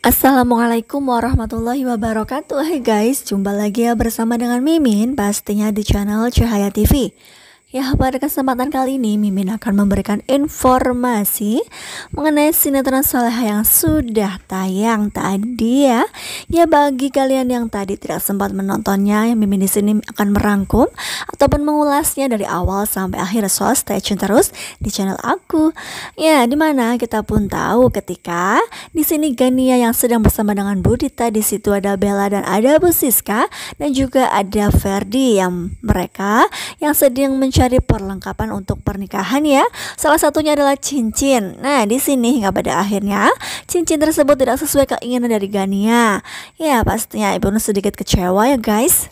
Assalamualaikum warahmatullahi wabarakatuh. Hai guys, jumpa lagi ya bersama dengan Mimin, pastinya di channel Cahaya TV. Ya, pada kesempatan kali ini Mimin akan memberikan informasi mengenai sinetron Saleha yang sudah tayang tadi ya. Ya, bagi kalian yang tadi tidak sempat menontonnya, Mimin di sini akan merangkum ataupun mengulasnya dari awal sampai akhir. So, stay tune terus di channel aku. Ya, dimana kita pun tahu ketika di sini Gania yang sedang bersama dengan Budita, di situ ada Bella dan ada Bu Siska dan juga ada Ferdi yang mereka yang sedang mencari perlengkapan untuk pernikahan ya. Salah satunya adalah cincin. Nah, di sini hingga pada akhirnya cincin tersebut tidak sesuai keinginan dari Gania. Ya, pastinya Ibu sedikit kecewa ya guys.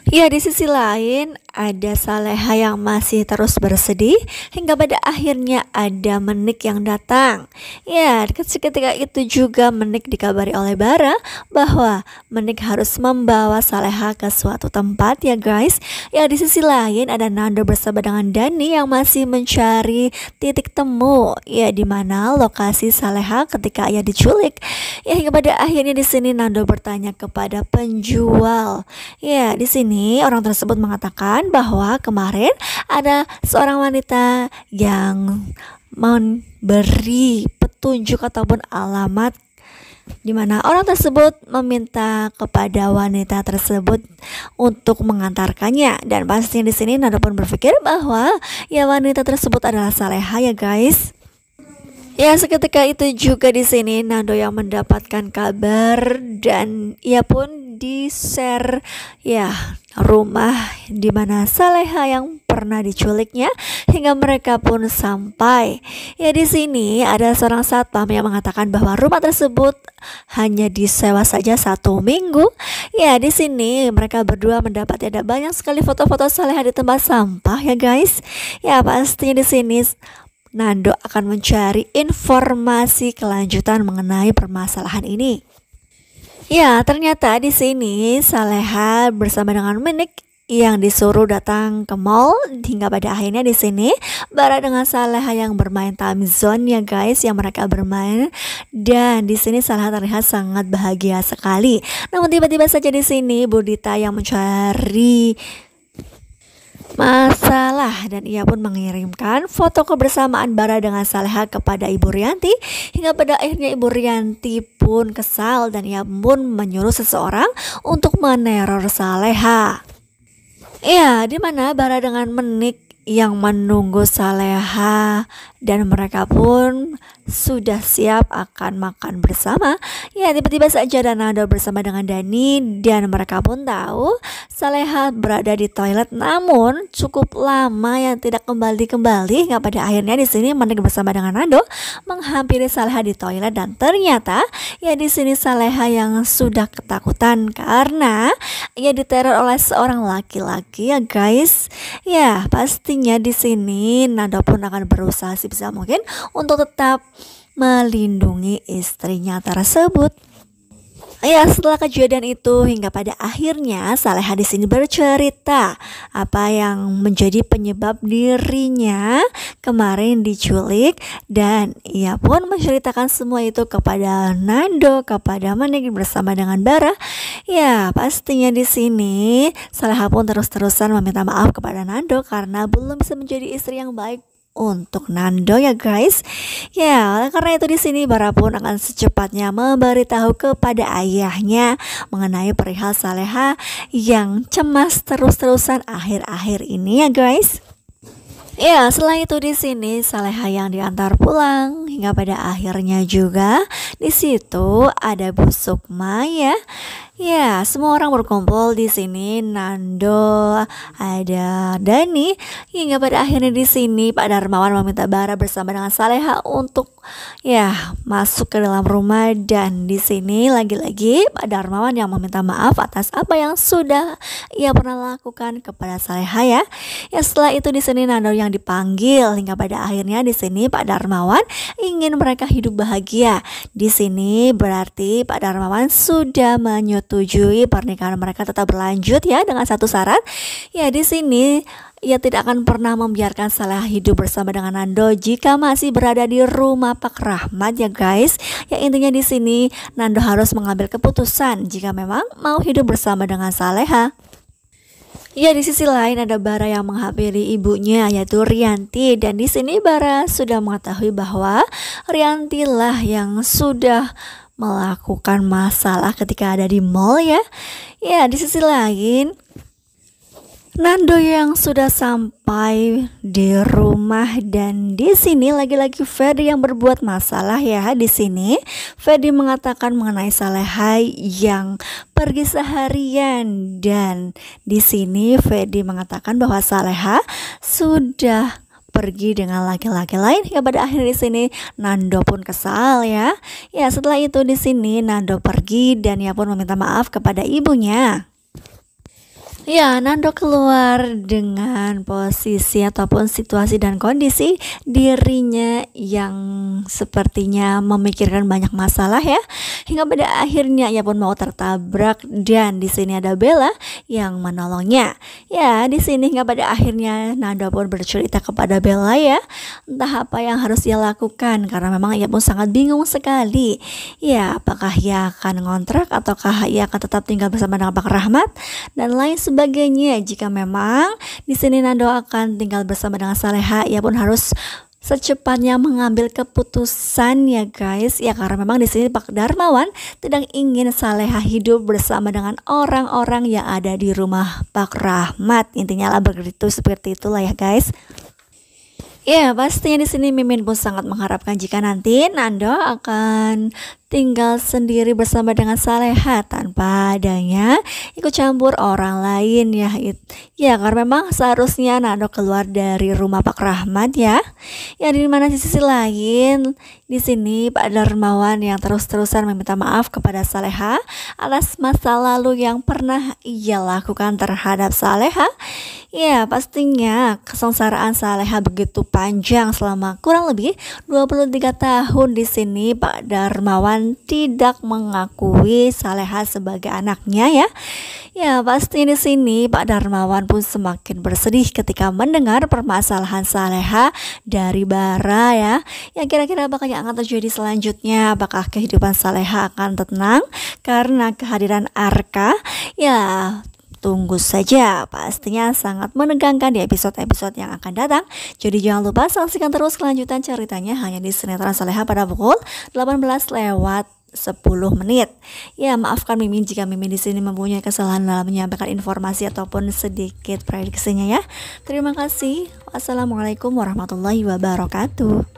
Ya, di sisi lain ada Saleha yang masih terus bersedih hingga pada akhirnya ada Menik yang datang. Ya, ketika itu juga Menik dikabari oleh Bara bahwa Menik harus membawa Saleha ke suatu tempat ya guys. Ya, di sisi lain ada Nando bersama dengan Dani yang masih mencari titik temu ya di mana lokasi Saleha ketika ia diculik. Ya, hingga pada akhirnya di sini Nando bertanya kepada penjual. Ya, di sini orang tersebut mengatakan bahwa kemarin ada seorang wanita yang memberi petunjuk ataupun alamat di mana orang tersebut meminta kepada wanita tersebut untuk mengantarkannya, dan pastinya di sini Nando pun berpikir bahwa ya wanita tersebut adalah Saleha ya guys. Ya, seketika itu juga di sini Nando yang mendapatkan kabar dan ia pun di-share ya rumah di mana Saleha yang pernah diculiknya hingga mereka pun sampai. Ya, di sini ada seorang satpam yang mengatakan bahwa rumah tersebut hanya disewa saja 1 minggu. Ya, di sini mereka berdua mendapat ada banyak sekali foto-foto Saleha di tempat sampah ya guys. Ya, pastinya di sini Nando akan mencari informasi kelanjutan mengenai permasalahan ini. Ya, ternyata di sini Saleha bersama dengan Menik yang disuruh datang ke mall hingga pada akhirnya di sini Bara dengan Saleha yang bermain time zone ya guys, yang mereka bermain, dan di sini Saleha terlihat sangat bahagia sekali. Namun tiba-tiba saja di sini Budita yang mencari masalah dan ia pun mengirimkan foto kebersamaan Bara dengan Saleha kepada Ibu Rianti hingga pada akhirnya Ibu Rianti pun kesal dan ia pun menyuruh seseorang untuk meneror Saleha. Ya, di mana Bara dengan Menik yang menunggu Saleha dan mereka pun sudah siap akan makan bersama. Ya, tiba-tiba saja ada Nando bersama dengan Dani dan mereka pun tahu Saleha berada di toilet, namun cukup lama yang tidak kembali hingga pada akhirnya di sini Menik bersama dengan Nando menghampiri Saleha di toilet, dan ternyata ya di sini Saleha yang sudah ketakutan karena ia diteror oleh seorang laki-laki ya guys. Ya, pastinya di sini Nando pun akan berusaha sebisa mungkin untuk tetap melindungi istrinya tersebut. Ya, setelah kejadian itu hingga pada akhirnya Saleha di sini bercerita apa yang menjadi penyebab dirinya kemarin diculik, dan ia pun menceritakan semua itu kepada Nando, kepada Menik bersama dengan Bara. Ya, pastinya di sini Saleha pun terus-terusan meminta maaf kepada Nando karena belum bisa menjadi istri yang baik untuk Nando ya guys. Ya, karena itu di sini Bara pun akan secepatnya memberitahu kepada ayahnya mengenai perihal Saleha yang cemas terus-terusan akhir-akhir ini ya guys. Ya, setelah itu di sini Saleha yang diantar pulang hingga pada akhirnya juga di situ ada Bu Sukma ya. Ya, semua orang berkumpul di sini. Nando, ada Dani, hingga pada akhirnya di sini Pak Darmawan meminta Bara bersama dengan Saleha untuk ya masuk ke dalam rumah, dan di sini lagi-lagi Pak Darmawan yang meminta maaf atas apa yang sudah ia pernah lakukan kepada Saleha ya. Ya, setelah itu di sini Nando yang dipanggil hingga pada akhirnya di sini Pak Darmawan ingin mereka hidup bahagia. Di sini berarti Pak Darmawan sudah menyetujui pernikahan mereka tetap berlanjut ya dengan satu syarat. Ya, di sini ia tidak akan pernah membiarkan Saleha hidup bersama dengan Nando jika masih berada di rumah Pak Rahmat ya guys. Ya intinya di sini Nando harus mengambil keputusan jika memang mau hidup bersama dengan Saleha. Ya di sisi lain ada Bara yang menghampiri ibunya yaitu Rianti, dan di sini Bara sudah mengetahui bahwa Rianti lah yang sudah melakukan masalah ketika ada di mall ya. Ya di sisi lain Nando yang sudah sampai di rumah, dan di sini lagi-lagi Ferdi yang berbuat masalah ya. Di sini Ferdi mengatakan mengenai Saleha yang pergi seharian, dan di sini Ferdi mengatakan bahwa Saleha sudah pergi dengan laki-laki lain, hingga pada akhirnya di sini Nando pun kesal ya. Ya setelah itu di sini Nando pergi dan ia pun meminta maaf kepada ibunya. Ya, Nando keluar dengan posisi ataupun situasi dan kondisi dirinya yang sepertinya memikirkan banyak masalah ya. Hingga pada akhirnya ia pun mau tertabrak, dan di sini ada Bella yang menolongnya. Ya, di sini hingga pada akhirnya Nando pun bercerita kepada Bella ya, entah apa yang harus ia lakukan karena memang ia pun sangat bingung sekali. Ya, apakah ia akan ngontrak ataukah ia akan tetap tinggal bersama dengan Pak Rahmat dan lain sebagainya. Jika memang di sini Nando akan tinggal bersama dengan Saleha, ia pun harus secepatnya mengambil keputusan ya guys. Ya karena memang di sini Pak Darmawan tidak ingin Saleha hidup bersama dengan orang-orang yang ada di rumah Pak Rahmat. Intinya lah begitu, seperti itulah ya guys. Ya pastinya di sini Mimin pun sangat mengharapkan jika nanti Nando akan tinggal sendiri bersama dengan Saleha tanpa adanya ikut campur orang lain ya. Ya karena memang seharusnya Nando keluar dari rumah Pak Rahmat ya. Ya di mana di sisi lain di sini Pak Darmawan yang terus-terusan meminta maaf kepada Saleha atas masa lalu yang pernah ia lakukan terhadap Saleha. Ya pastinya kesengsaraan Saleha begitu panjang selama kurang lebih 23 tahun. Di sini Pak Darmawan tidak mengakui Saleha sebagai anaknya ya. Ya pasti di sini Pak Darmawan pun semakin bersedih ketika mendengar permasalahan Saleha dari Bara ya. Ya kira-kira apa yang akan terjadi selanjutnya? Apakah kehidupan Saleha akan tenang karena kehadiran Arka? Ya tunggu saja, pastinya sangat menegangkan di episode-episode yang akan datang. Jadi jangan lupa saksikan terus kelanjutan ceritanya hanya di sinetron Saleha pada pukul 18:10. Ya maafkan Mimin jika Mimin di sini mempunyai kesalahan dalam menyampaikan informasi ataupun sedikit prediksinya ya. Terima kasih. Wassalamualaikum warahmatullahi wabarakatuh.